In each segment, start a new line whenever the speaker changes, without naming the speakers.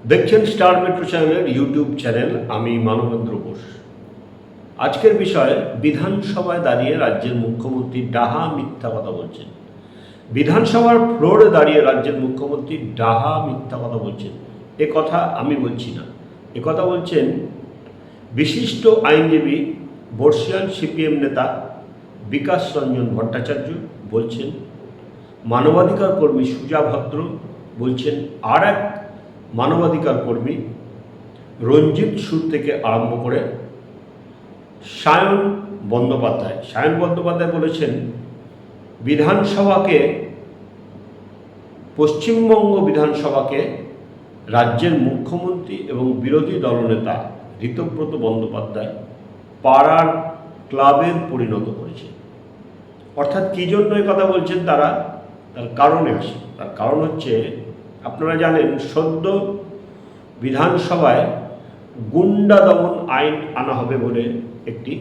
দেখছেন star metro চ্যানেলের YouTube channel. আমি মানবেন্দ্র বোস। আজকের বিষয়, বিধানসভায় দাঁড়িয়ে রাজ্যের মুখ্যমন্ত্রী ডাহা মিথ্যা কথা বলছেন। বিধানসভার ফ্লোরে দাঁড়িয়ে রাজ্যের মুখ্যমন্ত্রী ডাহা মিথ্যা কথা বলছেন। এ কথা আমি বলছি না, এ কথা বলছেন বিশিষ্ট আইনজীবী বর্ষিয়ান সিপিএম নেতা বিকাশ রঞ্জন ভট্টাচার্য। বলছেন মানবাধিকার কর্মী সুজা ভদ্র। বলছেন আর এক মানবাধিকার কর্মী রঞ্জিত সুর থেকে আরম্ভ করে সায়ন বন্দ্যোপাধ্যায় বলেছেন পশ্চিমবঙ্গ বিধানসভাকে রাজ্যের মুখ্যমন্ত্রী এবং বিরোধী দলনেতা ঋতব্রত বন্দ্যোপাধ্যায় পাড়ার ক্লাবের পরিণত করেছে। অর্থাৎ কী জন্য এই কথা বলছেন তার কারণে আসে। তার কারণ হচ্ছে, আপনারা জানেন সদ্য বিধানসভায় গুন্ডা দমন আইন আনা হবে বলে একটি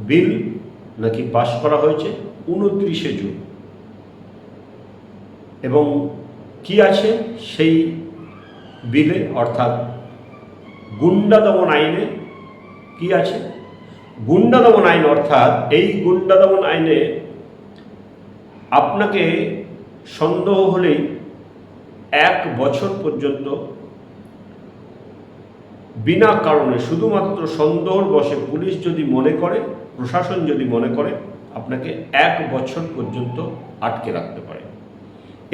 বিল নাকি পাশ করা হয়েছে 29শে জুন। এবং কি আছে সেই বিলে, অর্থাৎ গুন্ডা দমন আইনে কি আছে? গুন্ডা দমন আইন, অর্থাৎ এই গুন্ডা দমন আইনে আপনাকে সন্দেহ হলেই 1 বছর পর্যন্ত বিনা কারণে, শুধুমাত্র সন্দেহর বশে পুলিশ যদি মনে করে, প্রশাসন যদি মনে করে, আপনাকে 1 বছর পর্যন্ত আটকে রাখতে পারে।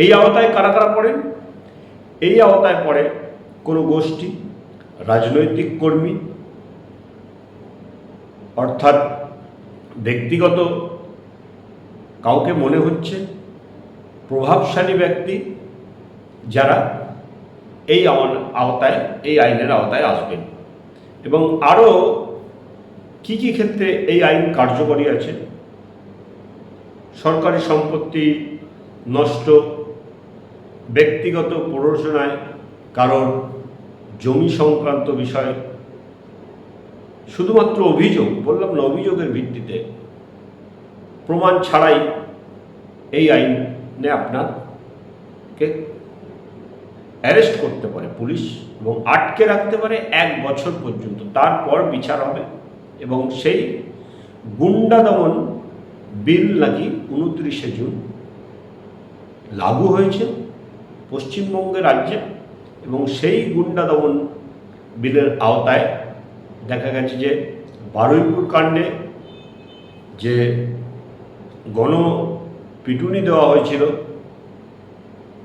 এই আওতায় কারা কারা পড়েন? এই আওতায় পড়ে কোনো গোষ্ঠী, রাজনৈতিক কর্মী, অর্থাৎ ব্যক্তিগত কাউকে মনে হচ্ছে প্রভাবশালী ব্যক্তি, যারা এই আইনের আওতায় আসবেন। এবং আরও কি কি ক্ষেত্রে এই আইন কার্যকরী আছে? সরকারি সম্পত্তি নষ্ট, ব্যক্তিগত প্ররোচনায় কারোর জমি সংক্রান্ত বিষয়, শুধুমাত্র অভিযোগ, বললাম না, অভিযোগের ভিত্তিতে, প্রমাণ ছাড়াই এই আইনে আপনাকে অ্যারেস্ট করতে পারে পুলিশ এবং আটকে রাখতে পারে 1 বছর পর্যন্ত। তারপর বিচার হবে। এবং সেই গুন্ডা দমন বিল নাকি 29শে জুন লাগু হয়েছে পশ্চিমবঙ্গের রাজ্যে। এবং সেই গুন্ডা দমন বিলের আওতায় দেখা গেছে যে বারুইপুর কাণ্ডে যে গণপিটুনি দেওয়া হয়েছিল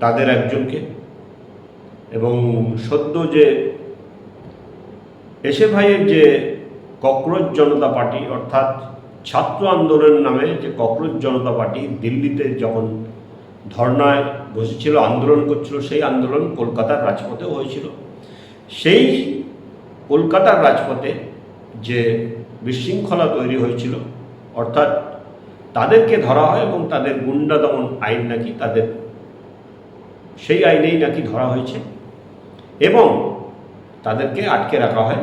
তাদের একজনকে, এবং সদ্য যে এসএফআইয়ের যে ককরোচ জনতা পার্টি, অর্থাৎ ছাত্র আন্দোলনের নামে যে ককরোচ জনতা পার্টি দিল্লিতে যখন ধর্নায় বসেছিল, আন্দোলন করছিল, সেই আন্দোলন কলকাতার রাজপথেও হয়েছিল। সেই কলকাতার রাজপথে যে বিশৃঙ্খলা তৈরি হয়েছিল, অর্থাৎ তাদেরকে ধরা হয় এবং তাদের গুন্ডা দমন আইন নাকি তাদের সেই আইনেই নাকি ধরা হয়েছে এবং তাদেরকে আটকে রাখা হয়।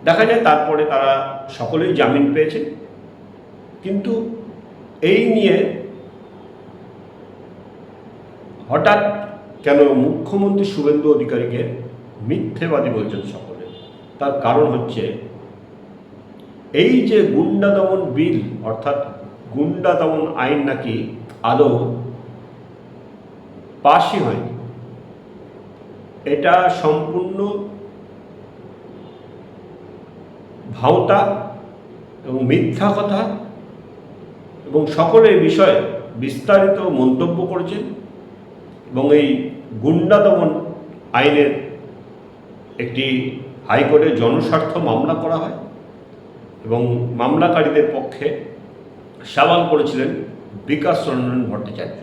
দেখা যায় তারপরে তারা সকলেই জামিন পেয়েছে। কিন্তু এই নিয়ে হঠাৎ কেন মুখ্যমন্ত্রী শুভেন্দু অধিকারীকে মিথ্যেবাদী বলছেন সকলে? তার কারণ হচ্ছে, এই যে গুন্ডা দমন বিল, অর্থাৎ গুন্ডা দমন আইন নাকি আদৌ পাশই হয়নি। এটা সম্পূর্ণ ভাওতা এবং মিথ্যা কথা, এবং সকলে এই বিষয়ে বিস্তারিত মন্তব্য করেছেন। এবং এই গুন্ডা দমন আইনের একটি হাইকোর্টে জনস্বার্থ মামলা করা হয় এবং মামলাকারীদের পক্ষে সওয়াল করেছিলেন বিকাশ রঞ্জন ভট্টাচার্য।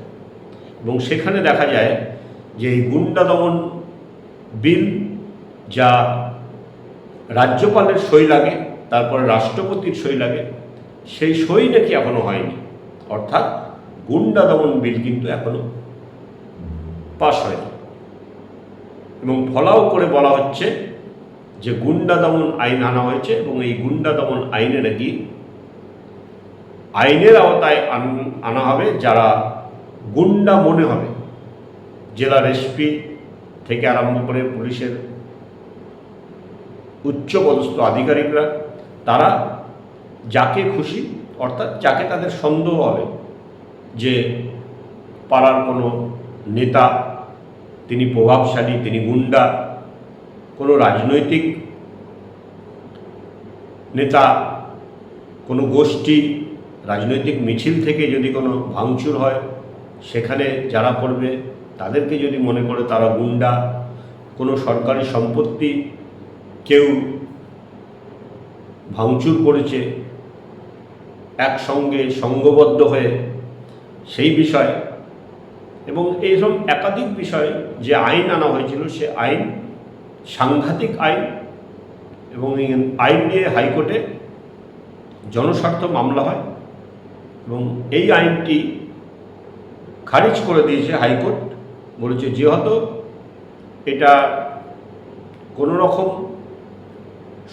এবং সেখানে দেখা যায় যে এই গুন্ডা দমন বিল, যা রাজ্যপালের সই লাগে, তারপরে রাষ্ট্রপতির সই লাগে, সেই সই নাকি এখনো হয়নি। অর্থাৎ গুন্ডা দমন বিল কিন্তু এখনো পাশ হয়নি। এবং ফলাও করে বলা হচ্ছে যে গুন্ডা দমন আইন আনা হয়েছে এবং এই গুন্ডা দমন আইনে নাকি আইনের আওতায় আনা হবে যারা গুন্ডা মনে হবে। জেলার এসপি, থেকে আরম্ভ করে পুলিশের উচ্চপদস্থ আধিকারিকরা, তারা যাকে খুশি, অর্থাৎ যাকে তাদের সন্দেহ হবে যে পাড়ার কোনো নেতা, তিনি প্রভাবশালী, তিনি গুন্ডা, কোনো রাজনৈতিক নেতা, কোনো গোষ্ঠী, রাজনৈতিক মিছিল থেকে যদি কোনো ভাঙচুর হয়, সেখানে যারা পড়বে তাদেরকে যদি মনে করে তারা গুন্ডা, কোনো সরকারি সম্পত্তি কেউ ভাঙচুর করেছে একসঙ্গে সংঘবদ্ধ হয়ে, সেই বিষয় এবং এইসব একাধিক বিষয় যে আইন আনা হয়েছিল, সে আইন সাংঘাতিক আইন, এবং এই আইন নিয়ে হাইকোর্টে জনস্বার্থ মামলা হয় এবং এই আইনটি খারিজ করে দিয়েছে হাইকোর্ট। বলেছে যেহেতু এটা কোনো রকম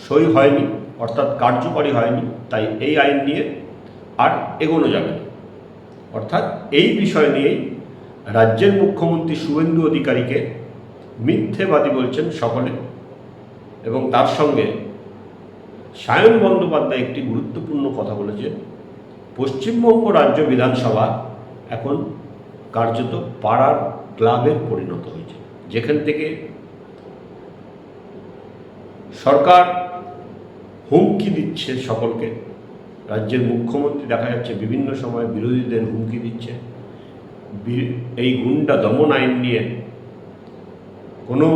সই হয়নি, অর্থাৎ কার্যকরী হয়নি, তাই এই আইন নিয়ে আর এগোনো যাবে না। অর্থাৎ এই বিষয় নিয়েই রাজ্যের মুখ্যমন্ত্রী শুভেন্দু অধিকারীকে মিথ্যেবাদী বলছেন সকলে, এবং তার সঙ্গে সায়ন বন্দ্যোপাধ্যায় একটি গুরুত্বপূর্ণ কথা বলেছে, পশ্চিমবঙ্গ রাজ্য বিধানসভা এখন কার্যত পাড়ার ক্লাবে পরিণত হয়েছে, যেখান থেকে সরকার হুমকি দিচ্ছে সকলকে। রাজ্যের মুখ্যমন্ত্রী দেখা যাচ্ছে বিভিন্ন সময় বিরোধীদের হুমকি দিচ্ছে, এই গুন্ডা দমন আইন নিয়ে কোনো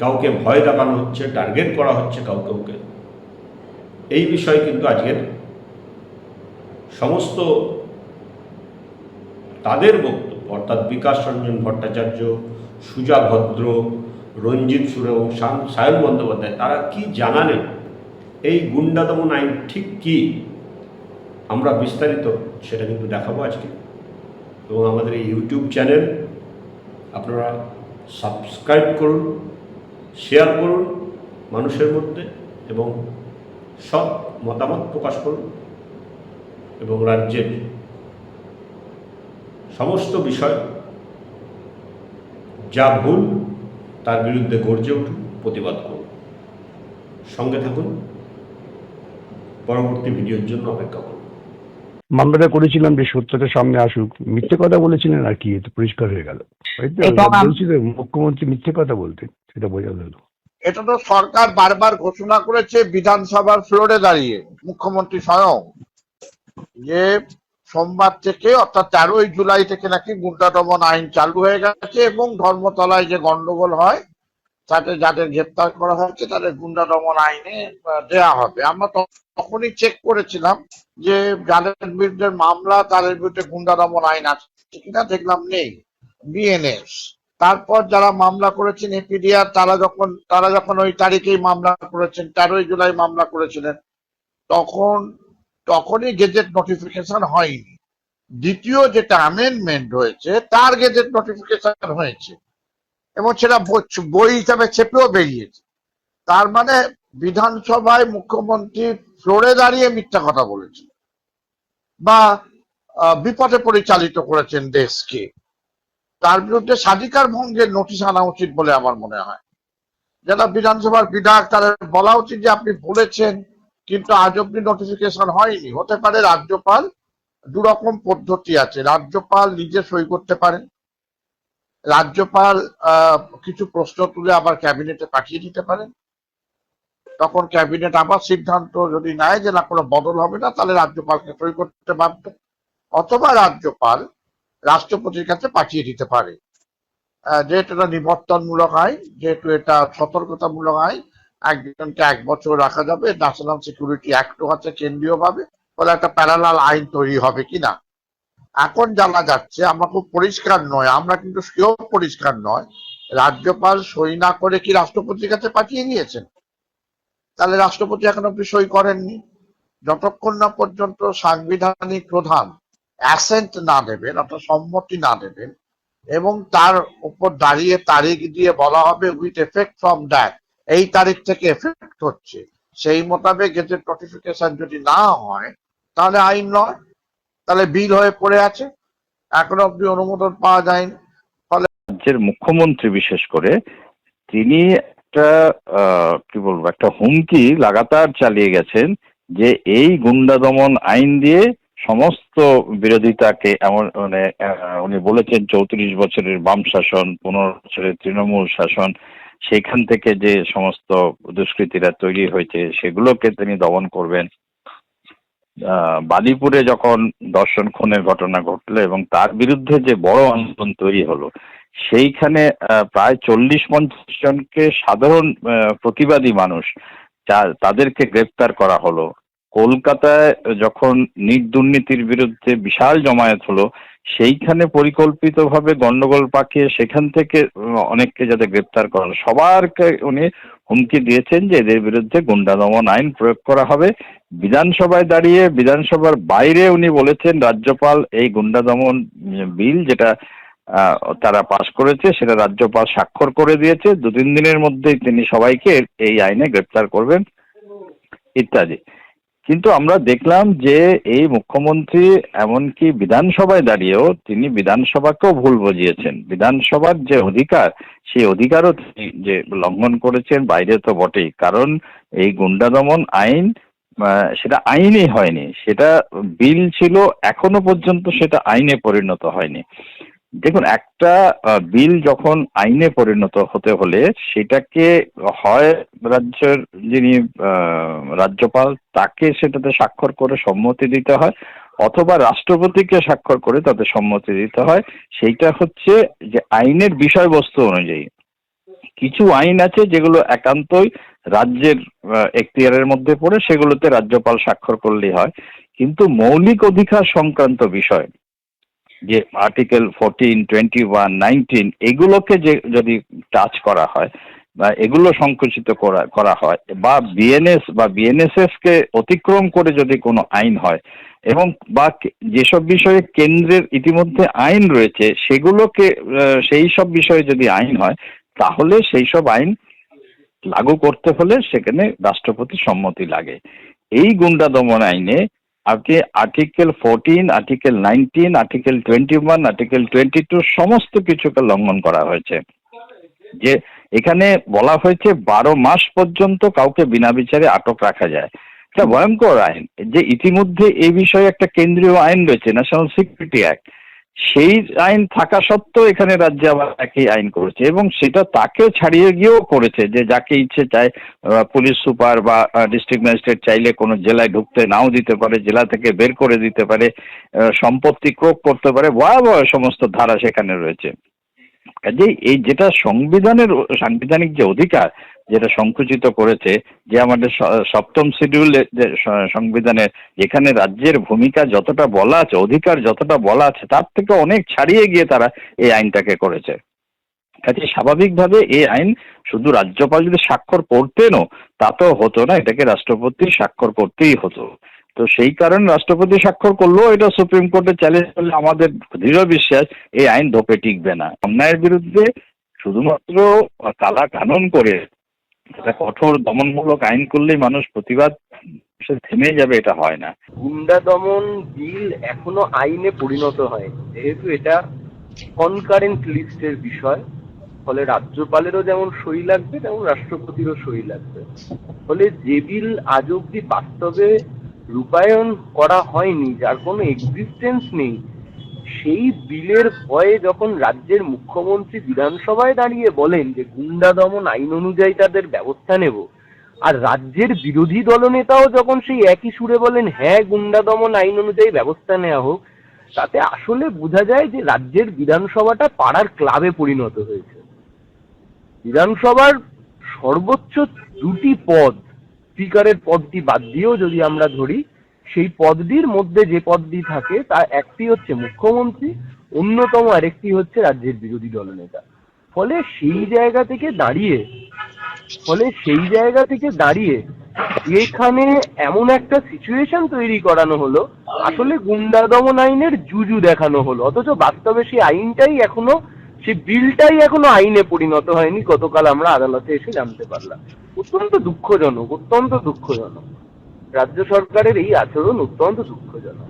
কাউকে ভয় দেখানো হচ্ছে, টার্গেট করা হচ্ছে কাউকে। এই বিষয়ে কিন্তু আজকের সমস্ত তাদের বক্তব্য, অর্থাৎ বিকাশ রঞ্জন ভট্টাচার্য, সুজা ভদ্র, রঞ্জিত সুর এবং সায়ন বন্দ্যোপাধ্যায়, তারা কি জানালেন, এই গুন্ডা দমন আইন ঠিক কি, আমরা বিস্তারিত সেটা কিন্তু দেখাবো আজকে। এবং আমাদের এই ইউটিউব চ্যানেল আপনারা সাবস্ক্রাইব করুন, শেয়ার করুন মানুষের মধ্যে, এবং সব মতামত প্রকাশ করুন, এবং রাজ্যের সমস্ত বিষয় যা ভুল তার বিরুদ্ধে গর্জে উঠুন, প্রতিবাদ করুন। সঙ্গে থাকুন, পরবর্তী ভিডিওর জন্য অপেক্ষা করুন।
মামলাটা করেছিলাম যে সত্যটা সামনে আসুক, মিথ্যে কথা বলেছিলেন আর কি, এটা পরিষ্কার হয়ে গেল। বলছি তো মুখ্যমন্ত্রী মিথ্যে কথা বলতেন, সেটা বোঝা গেল।
এটা তো সরকার বারবার ঘোষণা করেছে বিধানসভার ফ্লোরে দাঁড়িয়ে, মুখ্যমন্ত্রী স্বয়ং, যে সোমবার থেকে অর্থাৎ 13ই জুলাই থেকে নাকি গুন্ডা দমন আইন চালু হয়ে গেছে, এবং ধর্মতলায় যে গন্ডগোল হয় তাতে যাদের গ্রেপ্তার করা হয়েছে তাদের গুন্ডা দমন আইনে দেয়া হবে। আমরা তখনই চেক করেছিলাম যে যাদের বিরুদ্ধে মামলা তাদের বিরুদ্ধে গুন্ডা দমন আইন আছে কিনা, দেখলাম নেই, বিএনএস। তারপর যারা মামলা করেছেন এপিডিআর, তারা যখন ওই তারিখেই মামলা করেছেন, 13ই জুলাই মামলা করেছিলেন, তখনই গেজেট নোটিফিকেশন হয়নি। দ্বিতীয় যেটা অ্যামেন্ডমেন্ট হয়েছে তার গেজেট নোটিফিকেশন হয়েছে, এবং সেটা বই হিসাবে ছেপেও বেরিয়েছে। তার মানে বিধানসভায় মুখ্যমন্ত্রী ফ্লোরে দাঁড়িয়ে মিথ্যা কথা বলেছেন বা বিপদে পরিচালিত করেছেন দেশকে। তার বিরুদ্ধে স্বাধিকার ভঙ্গের নোটিশ আনা উচিত বলে আমার মনে হয়। যারা বিধানসভার বিধায়ক তাদের বলা উচিত যে আপনি বলেছেন কিন্তু আজ অব্দি নোটিফিকেশন হয়নি। হতে পারে রাজ্যপাল, দুরকম পদ্ধতি আছে, রাজ্যপাল নিজে সই করতে পারেন, রাজ্যপাল কিছু প্রশ্ন তুলে আবার ক্যাবিনেটে পাঠিয়ে দিতে পারেন, তখন ক্যাবিনেট আবার সিদ্ধান্ত যদি নেয় যে না কোনো বদল হবে না, তাহলে রাজ্যপালকে সই করতে বাধ্য, অথবা রাজ্যপাল রাষ্ট্রপতির কাছে পাঠিয়ে দিতে পারে। যেহেতু এটা নিবর্তনমূলক আইন, যেহেতু এটা সতর্কতামূলক আইন, একজনকে 1 বছর রাখা যাবে, ন্যাশনাল সিকিউরিটি অ্যাক্টও আছে কেন্দ্রীয় ভাবে, ফলে একটা প্যারালাল আইন তৈরি হবে কিনা। এখন জানা যাচ্ছে, আমরা খুব পরিষ্কার নয়, আমরা কিন্তু সেও পরিষ্কার নয়, রাজ্যপাল সই না করে কি রাষ্ট্রপতির কাছে পাঠিয়ে দিয়েছেন? তাহলে রাষ্ট্রপতি এখন অব্দি সই করেননি। যতক্ষণ না পর্যন্ত সাংবিধানিক প্রধান অ্যাসেন্ট না দেবেন, অর্থাৎ সম্মতি না দেবেন, এবং তার উপর দাঁড়িয়ে তারিখ দিয়ে বলা হবে উইথ এফেক্ট ফ্রম দ্যাট, এই তারিখ থেকে এফেক্ট হচ্ছে, সেই মোতাবেক গেজেট নোটিফিকেশন যদি না হয় তাহলে আইন নয়, তাহলে বিল হয়ে পড়ে আছে, এখনো অব্দি অনুমোদন পাওয়া যায়নি। ফলে
রাজ্যের মুখ্যমন্ত্রী বিশেষ করে তিনি একটা কি বলবো, একটা হুমকি লাগাতার চালিয়ে গেছেন যে এই গুন্ডা দমন আইন দিয়ে সমস্ত বিরোধিতাকে, এমন মানে উনি বলেছেন 34 বছরের বাম শাসন, 15 বছরের তৃণমূল শাসন, সেখান থেকে যে সমস্ত দুষ্কৃতীরা তৈরি হয়েছে সেগুলোকে তিনি দমন করবেন। বালিপুরে যখন ধর্ষণ খুনের ঘটনা ঘটলো এবং তার বিরুদ্ধে যে বড় আন্দোলন তৈরি হলো, সেইখানে প্রায় 40-50 জনকে সাধারণ প্রতিবাদী মানুষ তাদেরকে গ্রেপ্তার করা হলো। কলকাতায় যখন নিট দুর্নীতির বিরুদ্ধে বিশাল জমায়েত হলো, সেইখানে পরিকল্পিতভাবে গন্ডগোল পাকিয়ে সেখান থেকে অনেককে যাতে গ্রেপ্তার করা হলো, সবারকে উনি হুমকি দিয়েছেন যে এদের বিরুদ্ধে গুন্ডা দমন আইন প্রয়োগ করা হবে। বিধানসভায় দাঁড়িয়ে, বিধানসভার বাইরে উনি বলেছেন রাজ্যপাল এই গুন্ডা দমন বিল যেটা তারা পাশ করেছে সেটা রাজ্যপাল স্বাক্ষর করে দিয়েছে, 2-3 দিনের মধ্যেই তিনি সবাইকে এই আইনে গ্রেপ্তার করবেন ইত্যাদি। কিন্তু আমরা দেখলাম যে এই মুখ্যমন্ত্রী এমনকি বিধানসভায় দাঁড়িয়েও তিনি বিধানসভাকেও ভুল বুঝিয়েছেন। বিধানসভার যে অধিকার, সেই অধিকারও তিনি যে লঙ্ঘন করেছেন বাইরে তো বটেই। কারণ এই গুন্ডা দমন আইন সেটা আইনই হয়নি, সেটা বিল ছিল, এখনো পর্যন্ত সেটা আইনে পরিণত হয়নি। দেখুন, একটা বিল যখন আইনে পরিণত হতে হলে সেটাকে হয় রাজ্যের যিনি রাজ্যপাল তাকে সেটাতে স্বাক্ষর করে সম্মতি দিতে হয়, অথবা রাষ্ট্রপতিকে স্বাক্ষর করে তাতে সম্মতি দিতে হয়। সেইটা হচ্ছে যে আইনের বিষয়বস্তু অনুযায়ী। কিছু আইন আছে যেগুলো একান্তই রাজ্যের এখতিয়ারের মধ্যে পড়ে, সেগুলোতে রাজ্যপাল স্বাক্ষর করলেই হয়। কিন্তু মৌলিক অধিকার সংক্রান্ত বিষয়, যে আর্টিকেল 14, 21, 19 এগুলোকে যে যদি টাচ করা হয় বা এগুলো সংকুচিত করা হয়, বা বিএনএস বা বিএনএসএস কে অতিক্রম করে যদি কোনো আইন হয়, এবং বা যেসব বিষয়ে কেন্দ্রের ইতিমধ্যে আইন রয়েছে সেগুলোকে সেই সব বিষয়ে যদি আইন হয়, তাহলে সেই সব আইন লাগু করতে হলে সেখানে রাষ্ট্রপতির সম্মতি লাগে। এই গুন্ডা দমন আইনে আপনি আর্টিকেল 14, আর্টিকেল 19, আর্টিকেল 21, আর্টিকেল 22 সমস্ত কিছুকে লঙ্ঘন করা হয়েছে। যে এখানে বলা হয়েছে 12 মাস পর্যন্ত কাউকে বিনা বিচারে আটক রাখা যায়। এটা ভয়ঙ্কর আইন, যে ইতিমধ্যে এই বিষয়ে একটা কেন্দ্রীয় আইন রয়েছে, ন্যাশনাল সিকিউরিটি অ্যাক্ট। সেই আইন থাকা সত্ত্বেও এখানে রাজ্যে আবার একই আইন করেছে, এবং সেটা তাকে ছাড়িয়ে গিয়েও করেছে যে যাকে ইচ্ছে চায় পুলিশ সুপার বা ডিস্ট্রিক্ট ম্যাজিস্ট্রেট চাইলে কোনো জেলায় ঢুকতে নাও দিতে পারে, জেলা থেকে বের করে দিতে পারে, সম্পত্তি ক্রোক করতে পারে, ভয়াবহ সমস্ত ধারা সেখানে রয়েছে। কাজেই এই যেটা সাংবিধানিক যে অধিকার যেটা সংকুচিত করেছে, যে আমাদের 7ম শিডিউলে যে সংবিধানের যেখানে রাজ্যের ভূমিকা যতটা বলা আছে, অধিকার যতটা বলা আছে, তার থেকে অনেক ছাড়িয়ে গিয়ে তারা এই আইনটাকে করেছে। কাজে স্বাভাবিকভাবে এই আইন শুধু রাজ্যপাল যদি স্বাক্ষর করতেনও তাতেও হতো না, এটাকে রাষ্ট্রপতি স্বাক্ষর করতেই হতো। তো সেই কারণে রাষ্ট্রপতি স্বাক্ষর করলেও এটা সুপ্রিম কোর্টে চ্যালেঞ্জ করলে আমাদের দৃঢ় বিশ্বাস এই আইন ধোপে টিকবে না। অন্যায়ের বিরুদ্ধে শুধুমাত্র কালা কানুন করে এটা কঠোর দমনমূলক আইন করলেই মানুষ প্রতিবাদ থেমে যাবে, এটা হয় না।
গুন্ডা দমন বিল এখনো আইনে পরিণত হয়, যেহেতু এটা কনকারেন্ট লিস্টের বিষয়, ফলে রাজ্যপালেরও যেমন সই লাগবে তেমন রাষ্ট্রপতিরও সই লাগবে। ফলে যে বিল আজ অব্দি বাস্তবে রূপায়ণ করা হয়নি, যার কোনো এক্সিস্টেন্স নেই, সেই বিলের ভয়ে যখন রাজ্যের মুখ্যমন্ত্রী বিধানসভায় দাঁড়িয়ে বলেন যে গুন্ডা দমন আইন অনুযায়ী তাদের ব্যবস্থা নেব, আর রাজ্যের বিরোধী দলনেতাও যখন সেই একই সুরে বলেন হ্যাঁ গুন্ডা দমন আইন অনুযায়ী ব্যবস্থা নেওয়া হোক, তাতে আসলে বোঝা যায় যে রাজ্যের বিধানসভাটা পাড়ার ক্লাবে পরিণত হয়েছে। বিধানসভার সর্বোচ্চ 2টি পদ, স্পিকারের পদটি বাদ দিয়েও যদি আমরা ধরি, সেই পদটির মধ্যে যে পদটি থাকে তার একটি হচ্ছে মুখ্যমন্ত্রী, অন্যতম আরেকটি হচ্ছে রাজ্যের বিরোধী দলনেতা। ফলে সেই জায়গা থেকে দাঁড়িয়ে এখানে এমন একটা সিচুয়েশন তৈরি করানো হলো, আসলে গুন্ডা দমন আইনের জুজু দেখানো হলো, অথচ বাস্তবে সেই আইনটাই এখনো, সেই বিলটাই এখনো আইনে পরিণত হয়নি। গতকাল আমরা আদালতে এসে জানতে পারলাম। অত্যন্ত দুঃখজনক রাজ্য সরকারের এই আচরণ অত্যন্ত দুঃখজনক।